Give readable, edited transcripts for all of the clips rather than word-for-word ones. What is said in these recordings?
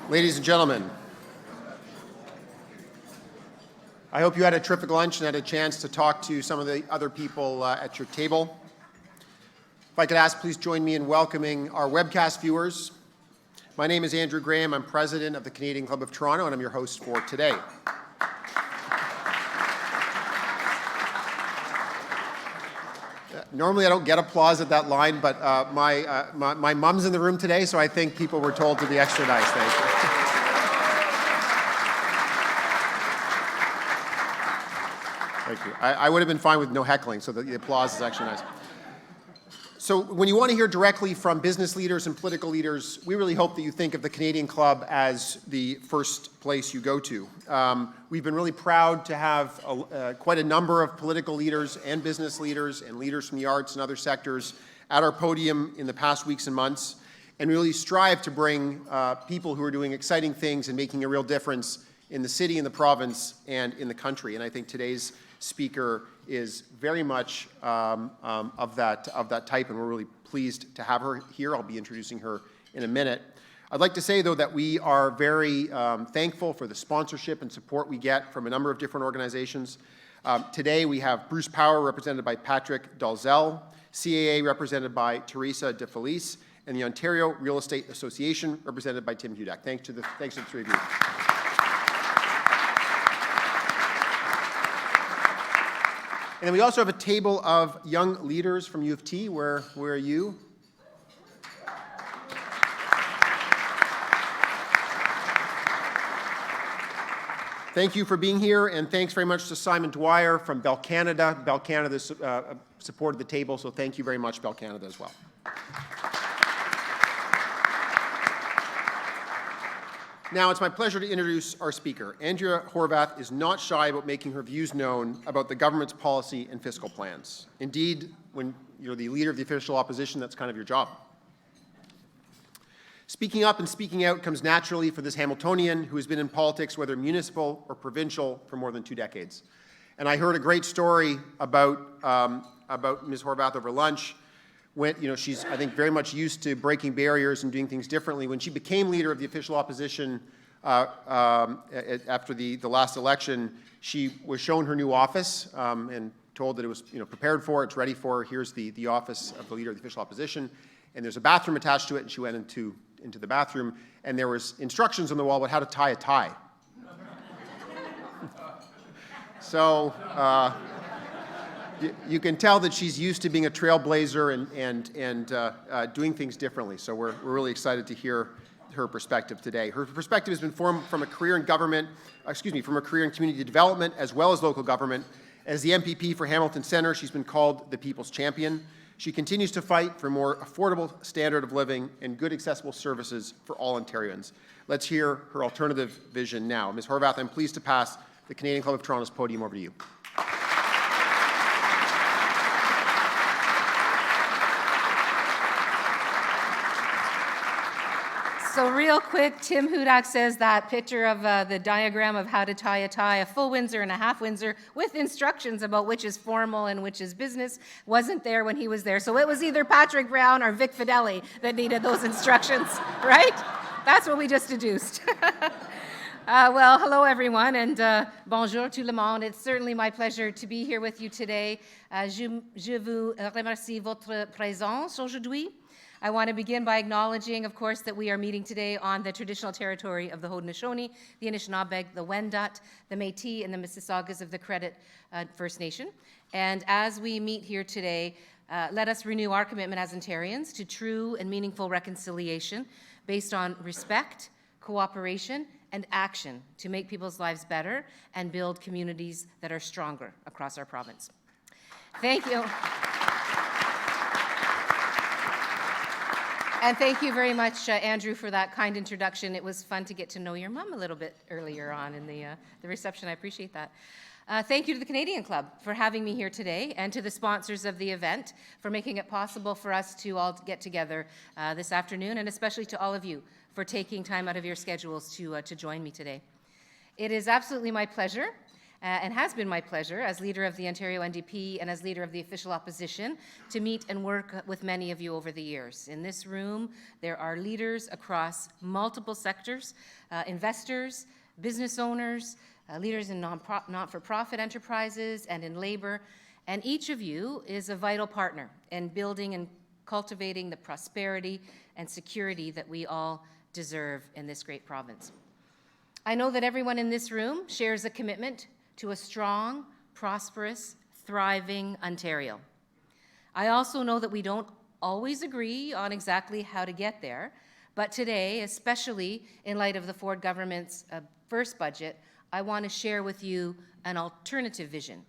Ladies and gentlemen, I hope you had a terrific lunch and had a chance to talk to some of the other people at your table. If I could ask, please join me in welcoming our webcast viewers. My name is Andrew Graham. I'm president of the Canadian Club of Toronto, and I'm your host for today. Normally I don't get applause at that line, but my mom's in the room today, so I think people were told to be extra nice. Thank you. Thank you. I would have been fine with no heckling, so the applause is actually nice. So when you want to hear directly from business leaders and political leaders, we really hope that you think of the Canadian Club as the first place you go to. We've been really proud to have quite a number of political leaders and business leaders and leaders from the arts and other sectors at our podium in the past weeks and months, and really strive to bring people who are doing exciting things and making a real difference in the city, in the province, and in the country. And I think today's speaker is very much of that type, and we're really pleased to have her here. I'll be introducing her in a minute. I'd like to say, though, that we are very thankful for the sponsorship and support we get from a number of different organizations. Today we have Bruce Power, represented by Patrick Dalzell, CAA, represented by Teresa DeFelice, and the Ontario Real Estate Association, represented by Tim Hudak. Thanks to the three of you. And then we also have a table of young leaders from U of T. Where are you? Thank you for being here, and thanks very much to Simon Dwyer from Bell Canada. Bell Canada supported the table, so thank you very much, Bell Canada, as well. Now, it's my pleasure to introduce our speaker. Andrea Horwath is not shy about making her views known about the government's policy and fiscal plans. Indeed, when you're the leader of the official opposition, that's kind of your job. Speaking up and speaking out comes naturally for this Hamiltonian who has been in politics, whether municipal or provincial, for more than 2 decades. And I heard a great story about Ms. Horwath over lunch. She's, I think, very much used to breaking barriers and doing things differently. When she became leader of the official opposition after the last election, she was shown her new office and told that it was prepared for, it's ready for her. Here's the office of the leader of the official opposition, and there's a bathroom attached to it. And she went into the bathroom, and there was instructions on the wall about how to tie a tie. So. You can tell that she's used to being a trailblazer and doing things differently. So we're really excited to hear her perspective today. Her perspective has been formed from a career in government, from a career in community development as well as local government. As the MPP for Hamilton Centre, she's been called the People's Champion. She continues to fight for more affordable standard of living and good accessible services for all Ontarians. Let's hear her alternative vision now. Ms. Horwath, I'm pleased to pass the Canadian Club of Toronto's podium over to you. So real quick, Tim Hudak says that picture of the diagram of how to tie a full Windsor and a half Windsor with instructions about which is formal and which is business wasn't there when he was there. So it was either Patrick Brown or Vic Fideli that needed those instructions, right? That's what we just deduced. Well, hello everyone, and bonjour tout le monde. It's certainly my pleasure to be here with you today. Je vous remercie votre présence aujourd'hui. I want to begin by acknowledging, of course, that we are meeting today on the traditional territory of the Haudenosaunee, the Anishinaabe, the Wendat, the Métis, and the Mississaugas of the Credit First Nation. And as we meet here today, let us renew our commitment as Ontarians to true and meaningful reconciliation based on respect, cooperation, and action to make people's lives better and build communities that are stronger across our province. Thank you. And thank you very much, Andrew, for that kind introduction. It was fun to get to know your mom a little bit earlier on in the reception. I appreciate that. Thank you to the Canadian Club for having me here today, and to the sponsors of the event for making it possible for us to all get together this afternoon, and especially to all of you for taking time out of your schedules to join me today. It is absolutely my pleasure and has been my pleasure as leader of the Ontario NDP and as leader of the official opposition to meet and work with many of you over the years. In this room, there are leaders across multiple sectors, investors, business owners, leaders in not-for-profit enterprises and in labor, and each of you is a vital partner in building and cultivating the prosperity and security that we all deserve in this great province. I know that everyone in this room shares a commitment to a strong, prosperous, thriving Ontario. I also know that we don't always agree on exactly how to get there, but today, especially in light of the Ford government's first budget, I want to share with you an alternative vision,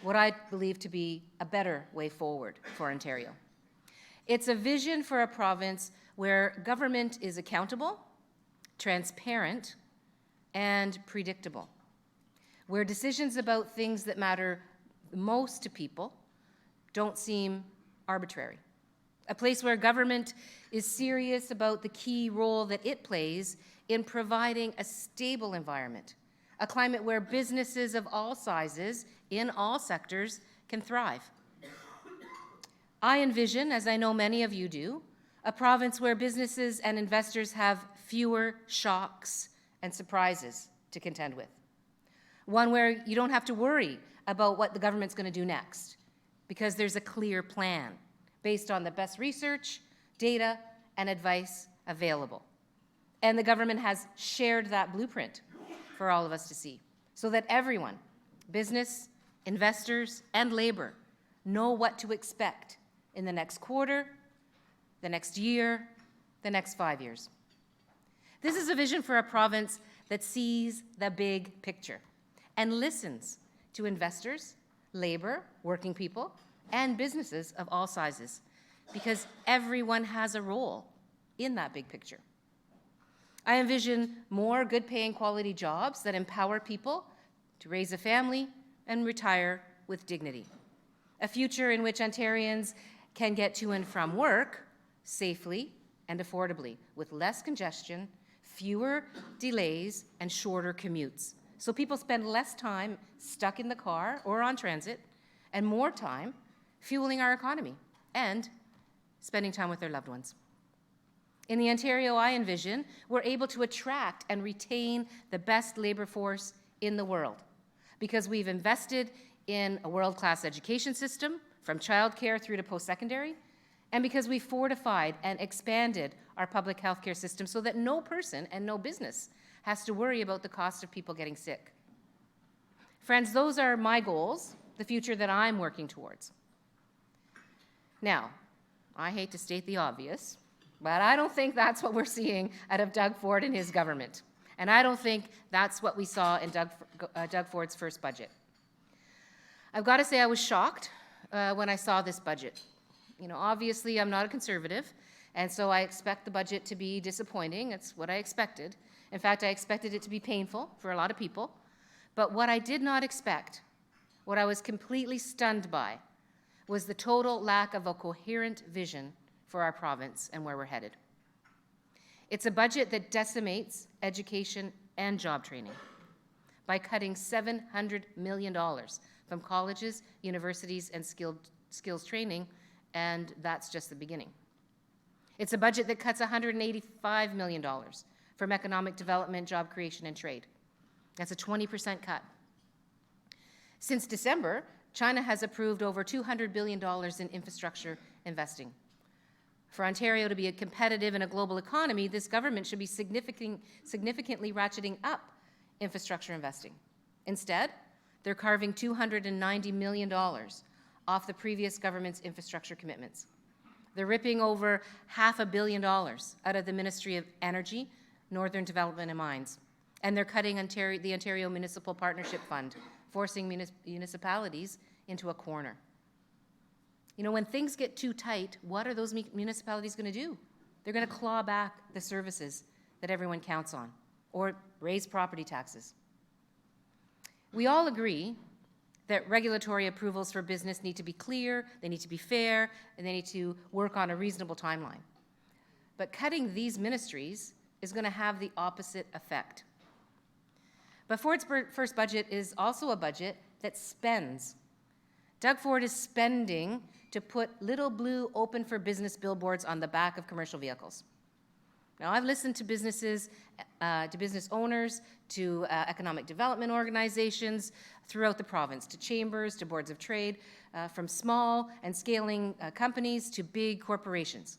what I believe to be a better way forward for Ontario. It's a vision for a province where government is accountable, transparent, and predictable, where decisions about things that matter most to people don't seem arbitrary, a place where government is serious about the key role that it plays in providing a stable environment, a climate where businesses of all sizes in all sectors can thrive. I envision, as I know many of you do, a province where businesses and investors have fewer shocks and surprises to contend with. One where you don't have to worry about what the government's going to do next, because there's a clear plan based on the best research, data, and advice available. And the government has shared that blueprint for all of us to see, so that everyone, business, investors, and labor, know what to expect in the next quarter, the next year, the next 5 years. This is a vision for a province that sees the big picture and listens to investors, labor, working people, and businesses of all sizes, because everyone has a role in that big picture. I envision more good-paying quality jobs that empower people to raise a family and retire with dignity. A future in which Ontarians can get to and from work safely and affordably, with less congestion, fewer delays, and shorter commutes. So people spend less time stuck in the car or on transit, and more time fueling our economy and spending time with their loved ones. In the Ontario I envision, we're able to attract and retain the best labor force in the world, because we've invested in a world-class education system, from childcare through to post-secondary, and because we've fortified and expanded our public health care system so that no person and no business has to worry about the cost of people getting sick. Friends, those are my goals, the future that I'm working towards. Now, I hate to state the obvious, but I don't think that's what we're seeing out of Doug Ford and his government. And I don't think that's what we saw in Doug Ford's first budget. I've got to say I was shocked when I saw this budget. You know, obviously I'm not a conservative, and so I expect the budget to be disappointing. It's what I expected. In fact, I expected it to be painful for a lot of people. But what I did not expect, what I was completely stunned by, was the total lack of a coherent vision for our province and where we're headed. It's a budget that decimates education and job training by cutting $700 million from colleges, universities, and skills training, and that's just the beginning. It's a budget that cuts $185 million from economic development, job creation, and trade. That's a 20% cut. Since December, China has approved over $200 billion in infrastructure investing. For Ontario to be competitive in a global economy, this government should be significantly ratcheting up infrastructure investing. Instead, they're carving $290 million off the previous government's infrastructure commitments. They're ripping over $500 million out of the Ministry of Energy, Northern Development and Mines. And they're cutting the Ontario Municipal Partnership Fund, forcing municipalities into a corner. You know, when things get too tight, what are those municipalities going to do? They're going to claw back the services that everyone counts on, or raise property taxes. We all agree that regulatory approvals for business need to be clear, they need to be fair, and they need to work on a reasonable timeline. But cutting these ministries is going to have the opposite effect. But Ford's first budget is also a budget that spends. Doug Ford is spending to put little blue open for business billboards on the back of commercial vehicles. Now, I've listened to businesses, to business owners, to economic development organizations throughout the province, to chambers, to boards of trade, from small and scaling companies to big corporations.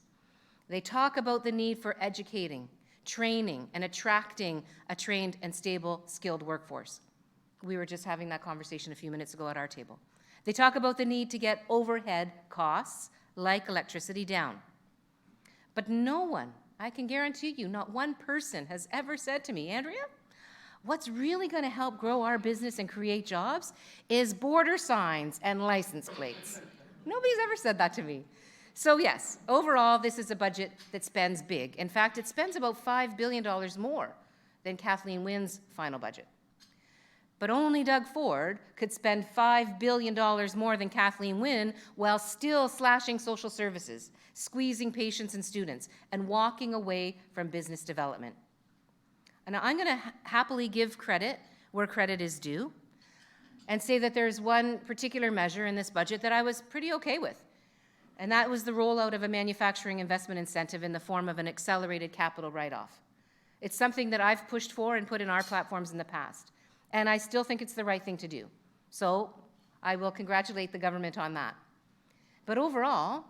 They talk about the need for educating, training, and attracting a trained and stable, skilled workforce. We were just having that conversation a few minutes ago at our table. They talk about the need to get overhead costs, like electricity, down. But no one, I can guarantee you, not one person has ever said to me, Andrea, what's really going to help grow our business and create jobs is border signs and license plates. Nobody's ever said that to me. So yes, overall, this is a budget that spends big. In fact, it spends about $5 billion more than Kathleen Wynne's final budget. But only Doug Ford could spend $5 billion more than Kathleen Wynne while still slashing social services, squeezing patients and students, and walking away from business development. And I'm going to happily give credit where credit is due and say that there's one particular measure in this budget that I was pretty okay with. And that was the rollout of a manufacturing investment incentive in the form of an accelerated capital write-off. It's something that I've pushed for and put in our platforms in the past. And I still think it's the right thing to do. So I will congratulate the government on that. But overall,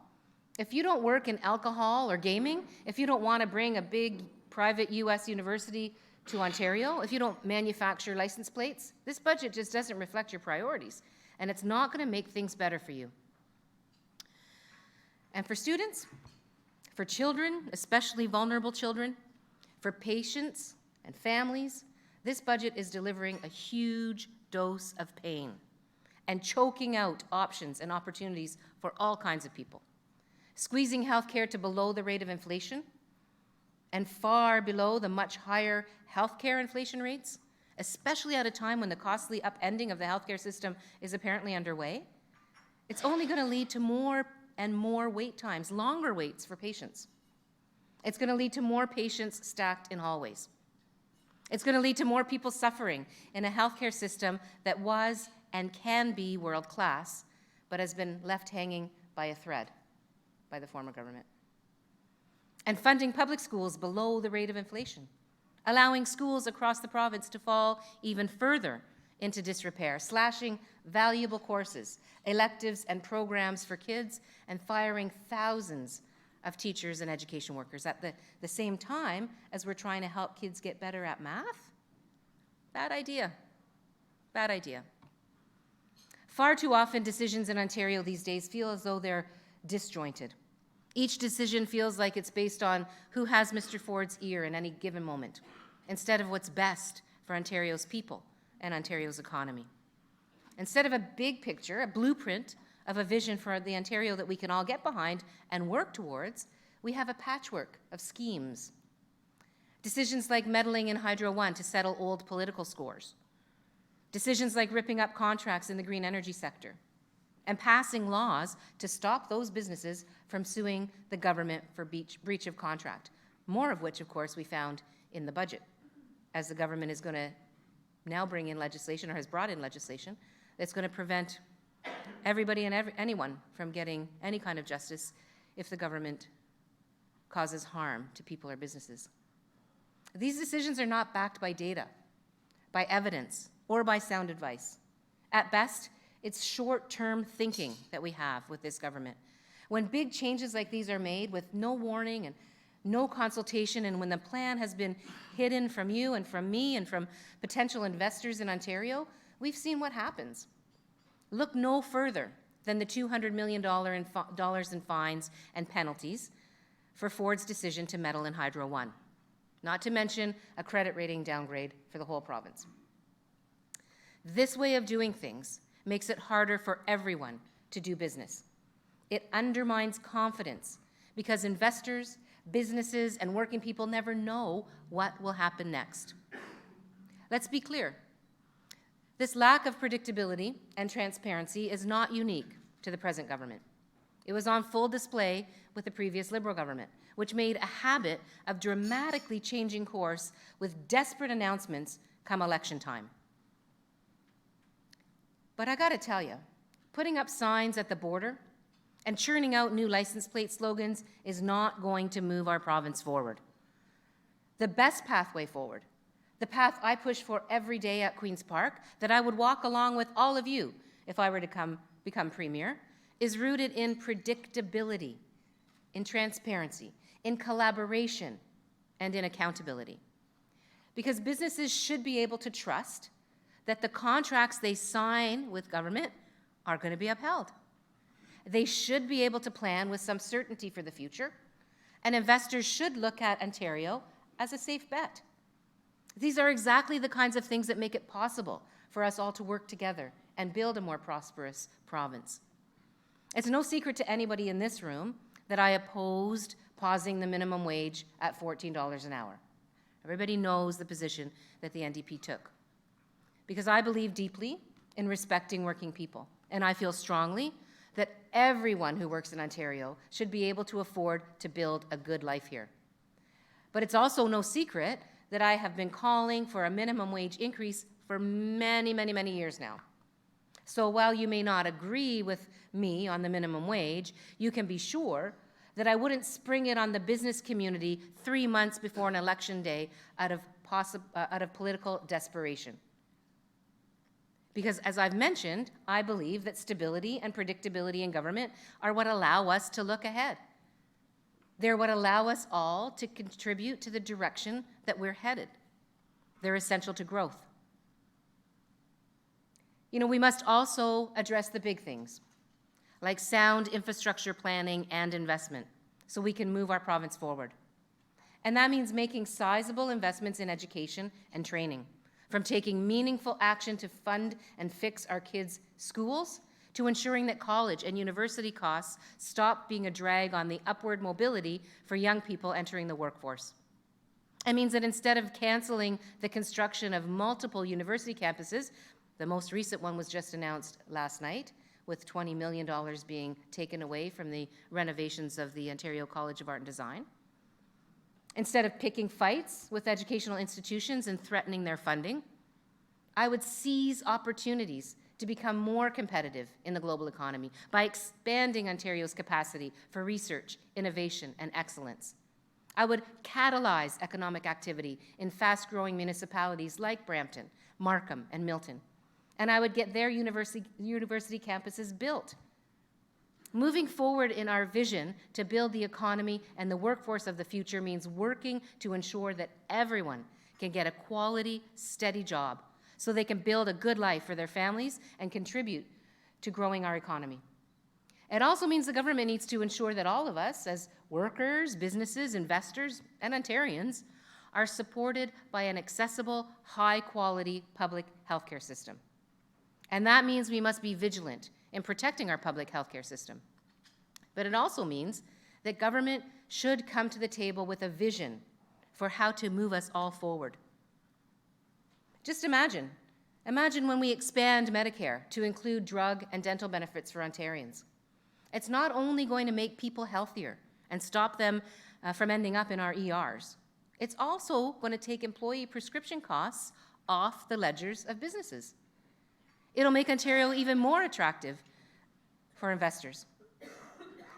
if you don't work in alcohol or gaming, if you don't want to bring a big private US university to Ontario, if you don't manufacture license plates, this budget just doesn't reflect your priorities. And it's not going to make things better for you. And for students, for children, especially vulnerable children, for patients and families, this budget is delivering a huge dose of pain and choking out options and opportunities for all kinds of people, squeezing healthcare to below the rate of inflation and far below the much higher healthcare inflation rates, especially at a time when the costly upending of the healthcare system is apparently underway. It's only going to lead to more and more wait times, longer waits for patients. It's going to lead to more patients stacked in hallways. It's going to lead to more people suffering in a healthcare system that was and can be world-class, but has been left hanging by a thread by the former government. And funding public schools below the rate of inflation, allowing schools across the province to fall even further into disrepair, slashing valuable courses, electives, and programs for kids, and firing thousands of teachers and education workers at the same time as we're trying to help kids get better at math? Bad idea. Bad idea. Far too often, decisions in Ontario these days feel as though they're disjointed. Each decision feels like it's based on who has Mr. Ford's ear in any given moment, instead of what's best for Ontario's people and Ontario's economy. Instead of a big picture, a blueprint of a vision for the Ontario that we can all get behind and work towards, we have a patchwork of schemes. Decisions like meddling in Hydro One to settle old political scores. Decisions like ripping up contracts in the green energy sector and passing laws to stop those businesses from suing the government for breach of contract, more of which, of course, we found in the budget, as the government is going to now bring in legislation, or has brought in legislation, that's going to prevent everybody and anyone from getting any kind of justice if the government causes harm to people or businesses. These decisions are not backed by data, by evidence, or by sound advice. At best, it's short-term thinking that we have with this government. When big changes like these are made with no warning and no consultation, and when the plan has been hidden from you and from me and from potential investors in Ontario, we've seen what happens. Look no further than the $200 million in fines and penalties for Ford's decision to meddle in Hydro One, not to mention a credit rating downgrade for the whole province. This way of doing things makes it harder for everyone to do business. It undermines confidence because investors, businesses, and working people never know what will happen next. Let's be clear. This lack of predictability and transparency is not unique to the present government. It was on full display with the previous Liberal government, which made a habit of dramatically changing course with desperate announcements come election time. But I gotta tell you, putting up signs at the border and churning out new license plate slogans is not going to move our province forward. The best pathway forward, the path I push for every day at Queen's Park, that I would walk along with all of you if I were to become Premier, is rooted in predictability, in transparency, in collaboration, and in accountability. Because businesses should be able to trust that the contracts they sign with government are going to be upheld. They should be able to plan with some certainty for the future, and investors should look at Ontario as a safe bet. These are exactly the kinds of things that make it possible for us all to work together and build a more prosperous province. It's no secret to anybody in this room that I opposed pausing the minimum wage at $14 an hour. Everybody knows the position that the NDP took. Because I believe deeply in respecting working people, and I feel strongly that everyone who works in Ontario should be able to afford to build a good life here. But it's also no secret that I have been calling for a minimum wage increase for many, many, many years now. So while you may not agree with me on the minimum wage, you can be sure that I wouldn't spring it on the business community 3 months before an election day out of political desperation. Because as I've mentioned, I believe that stability and predictability in government are what allow us to look ahead. They're what allow us all to contribute to the direction that we're headed. They're essential to growth. You know, we must also address the big things, like sound infrastructure planning and investment, so we can move our province forward. And that means making sizable investments in education and training, from taking meaningful action to fund and fix our kids' schools, to ensuring that college and university costs stop being a drag on the upward mobility for young people entering the workforce. It means that instead of canceling the construction of multiple university campuses, the most recent one was just announced last night, with $20 million being taken away from the renovations of the Ontario College of Art and Design. Instead of picking fights with educational institutions and threatening their funding, I would seize opportunities to become more competitive in the global economy by expanding Ontario's capacity for research, innovation, and excellence. I would catalyze economic activity in fast-growing municipalities like Brampton, Markham, and Milton. And I would get their university campuses built. Moving forward in our vision to build the economy and the workforce of the future means working to ensure that everyone can get a quality, steady job so they can build a good life for their families and contribute to growing our economy. It also means the government needs to ensure that all of us, as workers, businesses, investors, and Ontarians, are supported by an accessible, high-quality public healthcare system. And that means we must be vigilant in protecting our public healthcare system. But it also means that government should come to the table with a vision for how to move us all forward. Just imagine when we expand Medicare to include drug and dental benefits for Ontarians. It's not only going to make people healthier and stop them from ending up in our ERs, it's also going to take employee prescription costs off the ledgers of businesses. It'll make Ontario even more attractive for investors.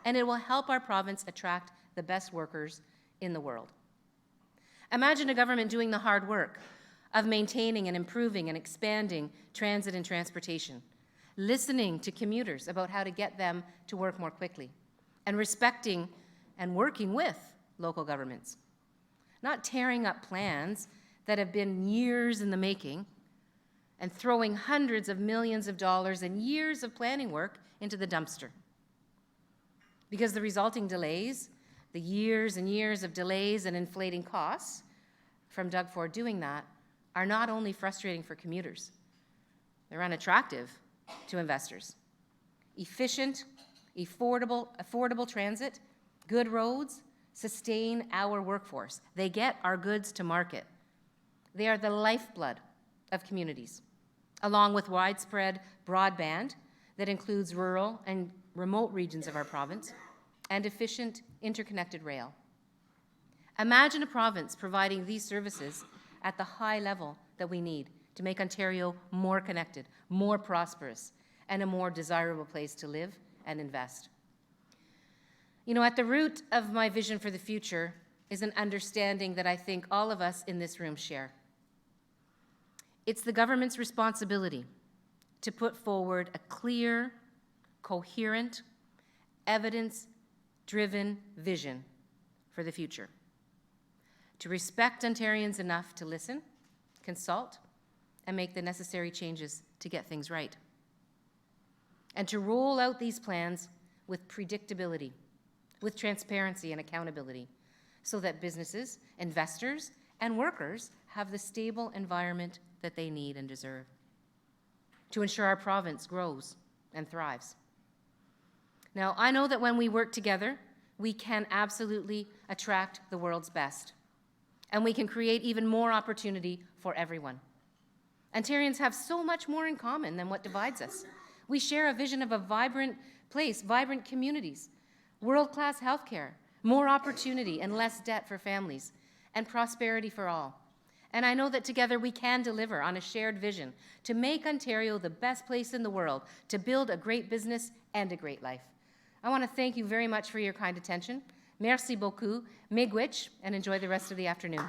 And it will help our province attract the best workers in the world. Imagine a government doing the hard work of maintaining and improving and expanding transit and transportation, listening to commuters about how to get them to work more quickly, and respecting and working with local governments. Not tearing up plans that have been years in the making and throwing hundreds of millions of dollars and years of planning work into the dumpster. Because the resulting delays, the years and years of delays and inflating costs from Doug Ford doing that, are not only frustrating for commuters, they're unattractive to investors. Efficient, affordable transit, good roads, sustain our workforce. They get our goods to market. They are the lifeblood of communities, along with widespread broadband that includes rural and remote regions of our province, and efficient interconnected rail. Imagine a province providing these services at the high level that we need to make Ontario more connected, more prosperous, and a more desirable place to live and invest. You know, at the root of my vision for the future is an understanding that I think all of us in this room share. It's the government's responsibility to put forward a clear, coherent, evidence-driven vision for the future. To respect Ontarians enough to listen, consult, and make the necessary changes to get things right. And to roll out these plans with predictability, with transparency and accountability, so that businesses, investors, and workers have the stable environment that they need and deserve to ensure our province grows and thrives. Now, I know that when we work together, we can absolutely attract the world's best, and we can create even more opportunity for everyone. Ontarians have so much more in common than what divides us. We share a vision of a vibrant place, vibrant communities, world-class healthcare, more opportunity and less debt for families, and prosperity for all. And I know that together we can deliver on a shared vision to make Ontario the best place in the world, to build a great business and a great life. I want to thank you very much for your kind attention. Merci beaucoup, miigwech, and enjoy the rest of the afternoon.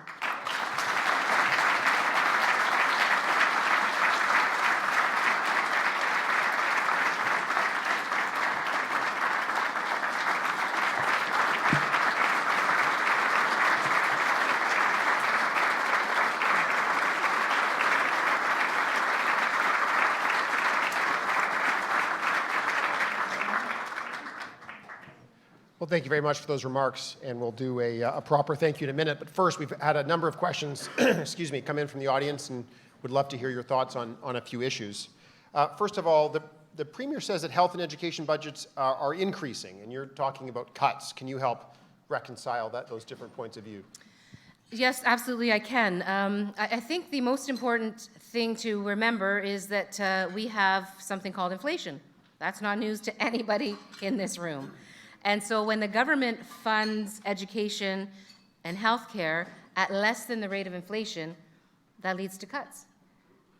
Well, thank you very much for those remarks, and we'll do a proper thank you in a minute. But first, we've had a number of questions excuse me, come in from the audience, and would love to hear your thoughts on a few issues. First of all, the Premier says that health and education budgets are increasing, and you're talking about cuts. Can you help reconcile those different points of view? Yes, absolutely, I can. I think the most important thing to remember is that we have something called inflation. That's not news to anybody in this room. And so when the government funds education and healthcare at less than the rate of inflation, that leads to cuts.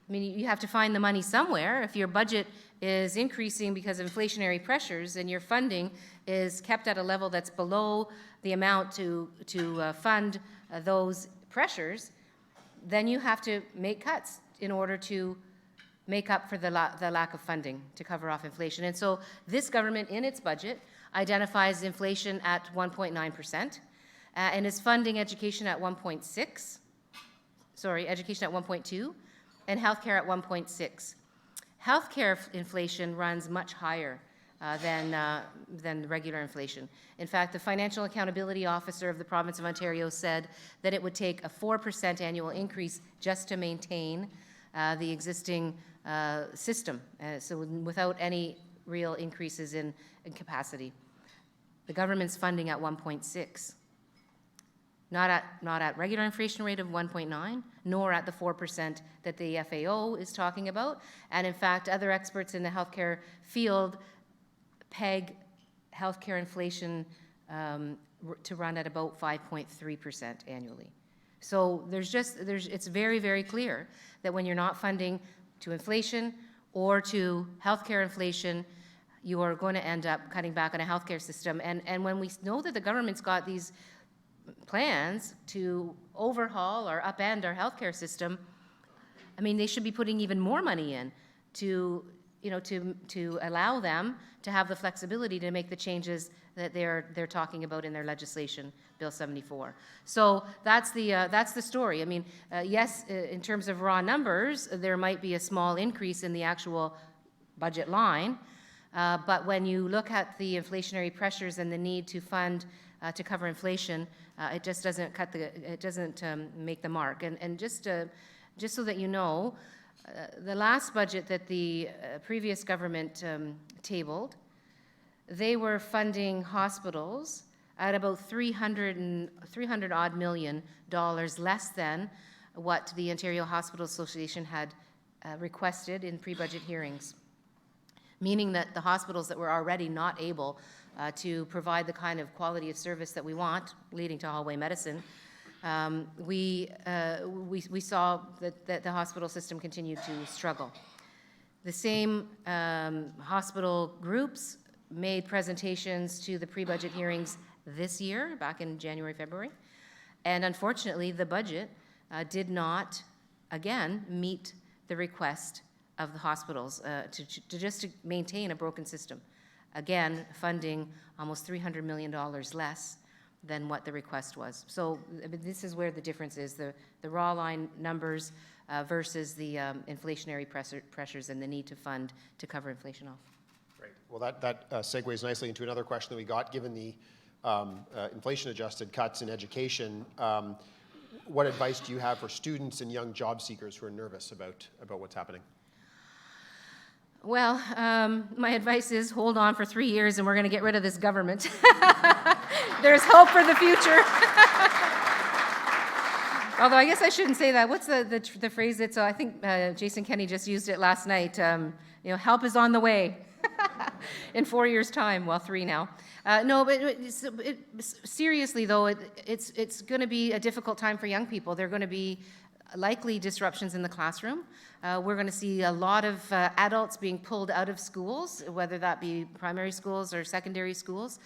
I mean, you have to find the money somewhere. If your budget is increasing because of inflationary pressures and your funding is kept at a level that's below the amount to fund those pressures, then you have to make cuts in order to make up for the lack of funding to cover off inflation. And so this government, in its budget, identifies inflation at 1.9%, and is funding education at 1.6, education at 1.2, and healthcare at 1.6. Healthcare inflation runs much higher than regular inflation. In fact, the Financial Accountability Officer of the Province of Ontario said that it would take a 4% annual increase just to maintain the existing system, so without any real increases in capacity. The government's funding at 1.6, not at regular inflation rate of 1.9, nor at the 4% that the FAO is talking about. And in fact, other experts in the healthcare field peg healthcare inflation to run at about 5.3% annually. So it's very, very clear that when you're not funding to inflation or to healthcare inflation, you are going to end up cutting back on a healthcare system. And when we know that the government's got these plans to overhaul or upend our healthcare system, I mean, they should be putting even more money in to allow them to have the flexibility to make the changes that they're talking about in their legislation, Bill 74. So that's the story. I mean, yes, in terms of raw numbers, there might be a small increase in the actual budget line. But when you look at the inflationary pressures and the need to fund to cover inflation, it just doesn't make the mark. And just so that you know, the last budget that the previous government tabled, they were funding hospitals at about $300 odd million less than what the Ontario Hospital Association had requested in pre-budget hearings, meaning that the hospitals that were already not able to provide the kind of quality of service that we want, leading to hallway medicine, we saw that the hospital system continued to struggle. The same hospital groups made presentations to the pre-budget hearings this year, back in January, February, and unfortunately, the budget did not, again, meet the request of the hospitals to maintain a broken system. Again, funding almost $300 million less than what the request was. So I mean, this is where the difference is, the raw line numbers versus the inflationary pressures and the need to fund to cover inflation off. Great. Well, that segues nicely into another question that we got. Given the inflation-adjusted cuts in education, what advice do you have for students and young job seekers who are nervous about what's happening? Well, my advice is hold on for 3 years and we're going to get rid of this government. There's hope for the future. Although I guess I shouldn't say that. What's the phrase that, I think Jason Kenney just used it last night, help is on the way in 4 years' time, well, 3 now. No, but seriously though, it's going to be a difficult time for young people. They're going to be likely disruptions in the classroom. We're going to see a lot of adults being pulled out of schools, whether that be primary schools or secondary schools.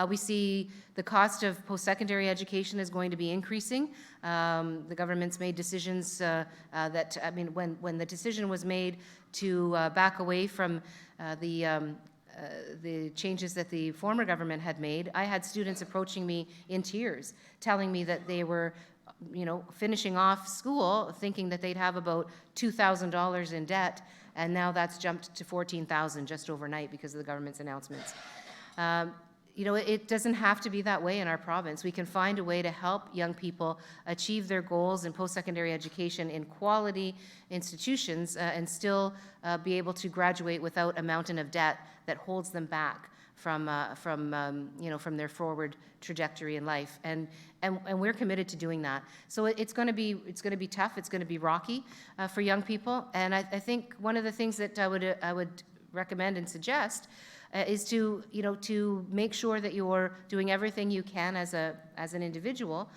We see the cost of post-secondary education is going to be increasing. The government's made decisions when the decision was made to back away from the changes that the former government had made, I had students approaching me in tears, telling me that they were finishing off school thinking that they'd have about $2,000 in debt, and now that's jumped to $14,000 just overnight because of the government's announcements. It doesn't have to be that way in our province. We can find a way to help young people achieve their goals in post-secondary education in quality institutions and still be able to graduate without a mountain of debt that holds them back from their forward trajectory in life, and we're committed to doing that. So it's going to be tough. It's going to be rocky for young people, and I think one of the things that I would recommend and suggest is to make sure that you're doing everything you can as an individual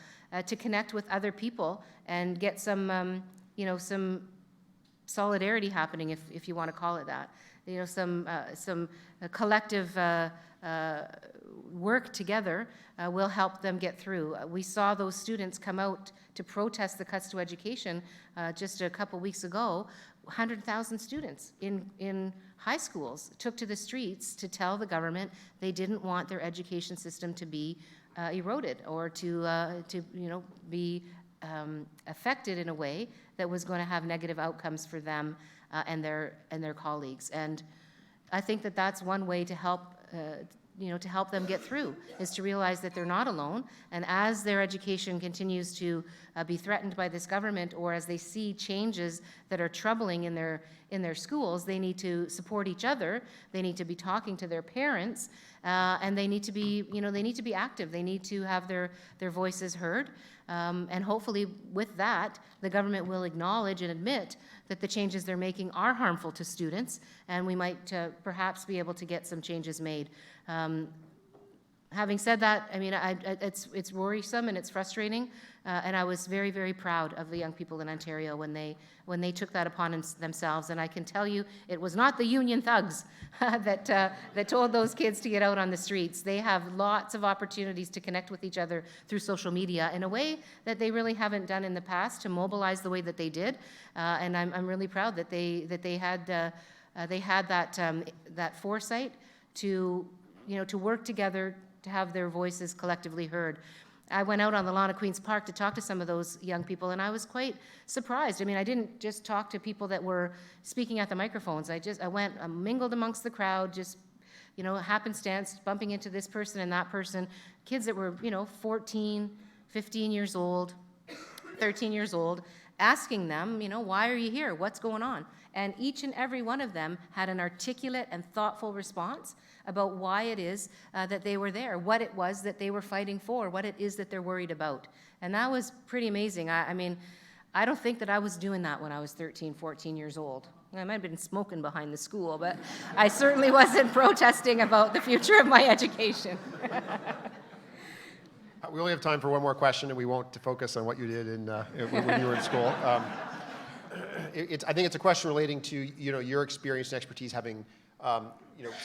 to connect with other people and get some solidarity happening, if you want to call it that. Some collective work together will help them get through. We saw those students come out to protest the cuts to education just a couple weeks ago. 100,000 students in high schools took to the streets to tell the government they didn't want their education system to be eroded or to be affected in a way that was going to have negative outcomes for them and their colleagues. And I think that that's one way to help them get through, is to realize that they're not alone. And as their education continues to be threatened by this government, or as they see changes that are troubling in their schools, they need to support each other. They need to be talking to their parents, and they need to be active. They need to have their voices heard. And hopefully with that, the government will acknowledge and admit that the changes they're making are harmful to students, and we might perhaps be able to get some changes made. Having said that, I mean, it's worrisome and it's frustrating, and I was very, very proud of the young people in Ontario when they took that upon themselves. And I can tell you, it was not the union thugs that told those kids to get out on the streets. They have lots of opportunities to connect with each other through social media in a way that they really haven't done in the past, to mobilize the way that they did. And I'm really proud that they had that foresight to work together to have their voices collectively heard. I went out on the lawn of Queen's Park to talk to some of those young people, and I was quite surprised. I mean, I didn't just talk to people that were speaking at the microphones. I went, mingled amongst the crowd, just, happenstance, bumping into this person and that person, kids that were, 14, 15 years old, 13 years old, asking them, why are you here? What's going on? And each and every one of them had an articulate and thoughtful response about why it is that they were there, what it was that they were fighting for, what it is that they're worried about. And that was pretty amazing. I mean, I don't think that I was doing that when I was 13, 14 years old. I might have been smoking behind the school, but I certainly wasn't protesting about the future of my education. we only have time for one more question, and we won't focus on what you did when you were in school. I think it's a question relating to your experience and expertise, having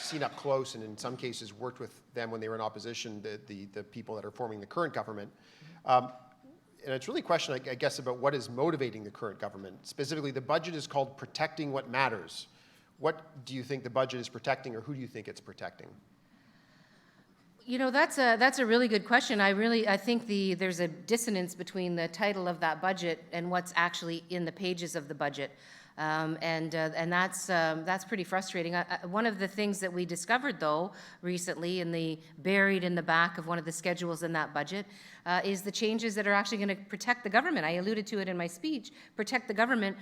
seen up close and in some cases worked with them when they were in opposition, the people that are forming the current government. And it's really a question, I guess, about what is motivating the current government. Specifically, the budget is called Protecting What Matters. What do you think the budget is protecting, or who do you think it's protecting? That's a really good question. I think there's a dissonance between the title of that budget and what's actually in the pages of the budget. And that's pretty frustrating. One of the things that we discovered, though, recently, buried in the back of one of the schedules in that budget, is the changes that are actually going to protect the government. I alluded to it in my speech. Protect the government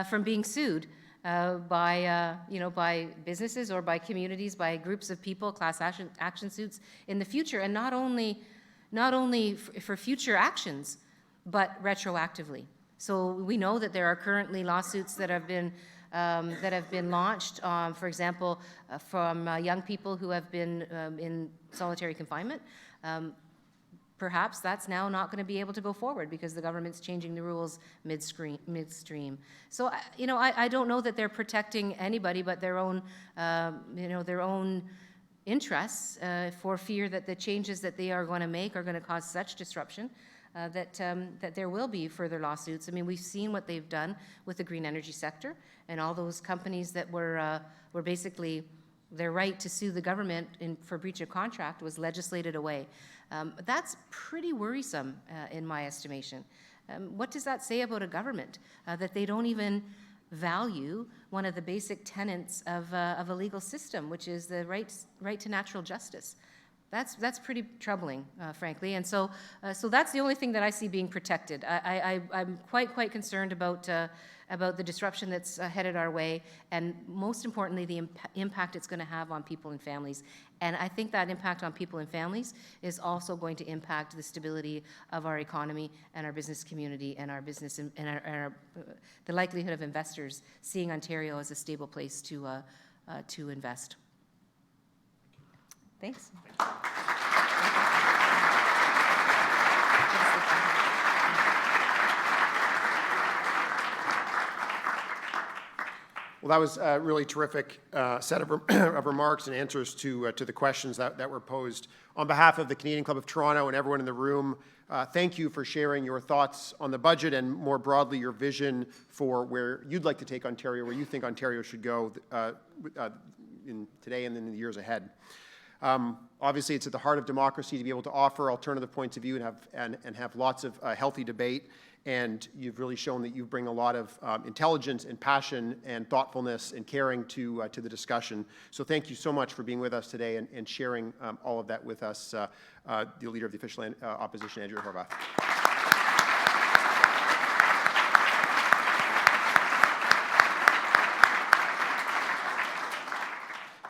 from being sued by businesses or by communities, by groups of people, class action suits in the future, and not only for future actions, but retroactively. So we know that there are currently lawsuits that have been launched, for example, from young people who have been in solitary confinement. Perhaps that's now not going to be able to go forward because the government's changing the rules midstream. So I don't know that they're protecting anybody but their own interests, for fear that the changes that they are going to make are going to cause such disruption. That there will be further lawsuits. I mean, we've seen what they've done with the green energy sector and all those companies that were basically their right to sue the government for breach of contract was legislated away. That's pretty worrisome in my estimation. What does that say about a government? That they don't even value one of the basic tenets of a legal system, which is the right to natural justice. That's pretty troubling, frankly, and so that's the only thing that I see being protected. I'm quite concerned about the disruption that's headed our way, and most importantly, the impact it's going to have on people and families. And I think that impact on people and families is also going to impact the stability of our economy and our business community and our business and the likelihood of investors seeing Ontario as a stable place to invest. Thanks. Well, that was a really terrific set of remarks and answers to the questions that were posed. On behalf of the Canadian Club of Toronto and everyone in the room, thank you for sharing your thoughts on the budget and more broadly your vision for where you'd like to take Ontario, where you think Ontario should go in today and in the years ahead. Obviously, it's at the heart of democracy to be able to offer alternative points of view and have lots of healthy debate. And you've really shown that you bring a lot of intelligence and passion and thoughtfulness and caring to the discussion. So thank you so much for being with us today and sharing all of that with us, the Leader of the Official Opposition, Andrea Horwath.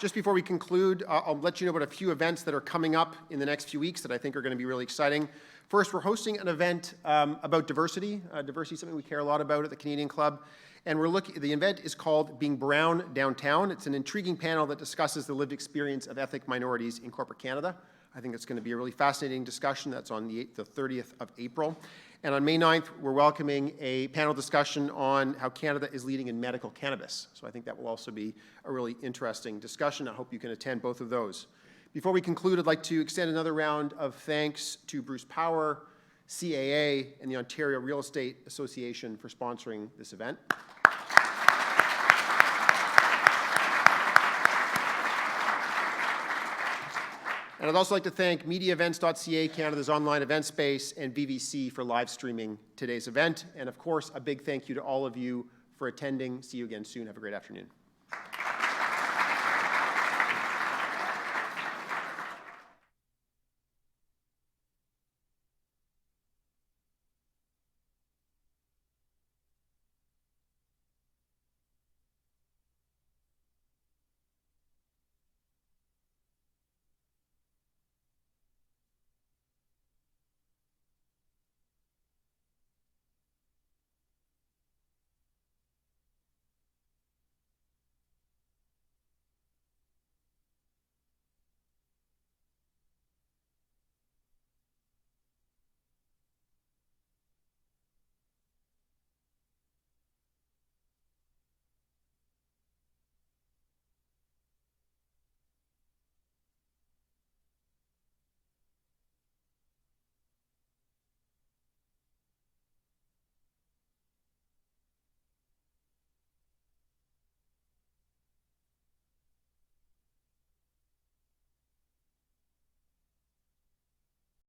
Just before we conclude, I'll let you know about a few events that are coming up in the next few weeks that I think are going to be really exciting. First, we're hosting an event about diversity. Diversity is something we care a lot about at the Canadian Club. And the event is called Being Brown Downtown. It's an intriguing panel that discusses the lived experience of ethnic minorities in corporate Canada. I think it's going to be a really fascinating discussion. That's on the 30th of April. And on May 9th, we're welcoming a panel discussion on how Canada is leading in medical cannabis. So I think that will also be a really interesting discussion. I hope you can attend both of those. Before we conclude, I'd like to extend another round of thanks to Bruce Power, CAA, and the Ontario Real Estate Association for sponsoring this event. And I'd also like to thank MediaEvents.ca, Canada's online event space, and VVC for live streaming today's event. And of course, a big thank you to all of you for attending. See you again soon. Have a great afternoon.